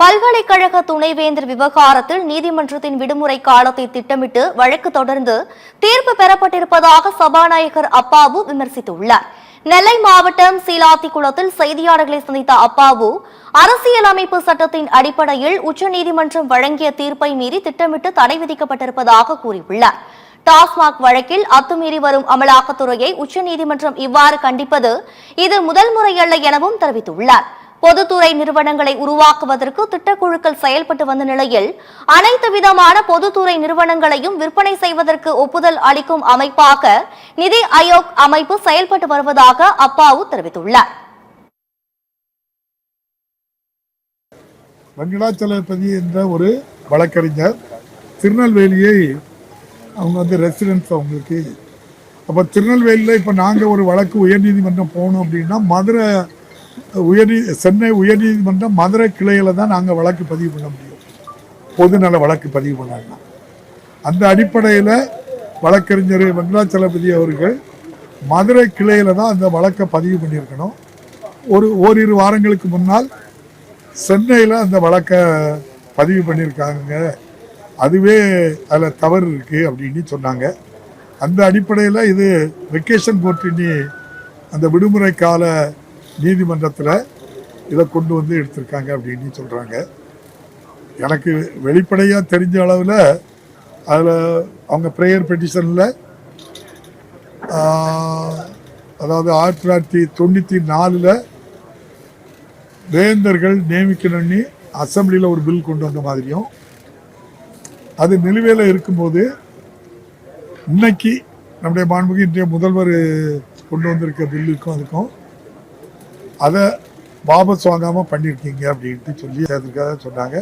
பல்கலைக்கழக துணைவேந்தர் விவகாரத்தில் நீதிமன்றத்தின் விடுமுறை காலத்தை திட்டமிட்டு வழக்கு தொடர்ந்து தீர்ப்பு பெறப்பட்டிருப்பதாக சபாநாயகர் அப்பாவு விமர்சித்துள்ளார். நெல்லை மாவட்டம் சீலாத்திக்குளத்தில் செய்தியாளர்களை சந்தித்த அப்பாவு, அரசியலமைப்பு சட்டத்தின் அடிப்படையில் உச்சநீதிமன்றம் வழங்கிய தீர்ப்பை மீறி திட்டமிட்டு தடை விதிக்கப்பட்டிருப்பதாக கூறியுள்ளார். டாஸ்மாக் வழக்கில் அத்துமீறி வரும் அமலாக்கத்துறையை உச்சநீதிமன்றம் இவ்வாறு கண்டிப்பது இது முதல் முறையல்ல எனவும் தெரிவித்துள்ளார். பொதுத்துறை நிறுவனங்களை உருவாக்குவதற்கு திட்டக்குழுக்கள் செயல்பட்டு வந்த நிலையில் அனைத்து விதமான பொதுத்துறை நிறுவனங்களையும் விற்பனை செய்வதற்கு ஒப்புதல் அளிக்கும் அமைப்பாக நிதி ஆயோக் அமைப்பு செயல்பட்டு வருவதாக அப்பாவு தெரிவித்துள்ளார். வெங்கடாச்சலபதி என்ற ஒரு வழக்கறிஞர் திருநெல்வேலியை அவங்க ரெசிடென்ஸ் அவங்களுக்கு. அப்போ திருநெல்வேலியில் இப்போ நாங்கள் ஒரு வழக்கு உயர்நீதிமன்றம் போகணும் அப்படின்னா சென்னை உயர்நீதிமன்றம் மதுரை கிளையில தான் நாங்கள் வழக்கு பதிவு பண்ண முடியும், பொதுநல வழக்கு பதிவு பண்ணாங்க. அந்த அடிப்படையில் வழக்கறிஞர் வெங்கடாச்சலபதி அவர்கள் மதுரை கிளையில தான் அந்த வழக்கை பதிவு பண்ணியிருக்கணும். ஓரிரு வாரங்களுக்கு முன்னால் சென்னையில் அந்த வழக்கை பதிவு பண்ணியிருக்காங்க. அதுவே அதில் தவறு இருக்குது அப்படின்னு சொன்னாங்க. அந்த அடிப்படையில் இது வெக்கேஷன் கோர்ட் அந்த விடுமுறை கால நீதிமன்றத்தில் இதை கொண்டு வந்து எடுத்திருக்காங்க அப்படின்னு சொல்கிறாங்க. எனக்கு வெளிப்படையாக தெரிஞ்ச அளவில் அதில் அவங்க ப்ரேயர் பெட்டிஷனில் அதாவது 1994 வேந்தர்கள் நியமிக்கணும்னு அசம்பிளியில் ஒரு பில் கொண்டு வந்த மாதிரியும், அது நிலுவையில் இருக்கும்போது இன்னைக்கு நம்முடைய மாண்புமிகு இன்றைய முதல்வர் கொண்டு வந்திருக்க பில்லுக்கும் அதுக்கும் அதை வாபஸ் வாங்காமல் பண்ணியிருக்கீங்க அப்படின்ட்டு சொல்லி அதுக்காக சொன்னாங்க.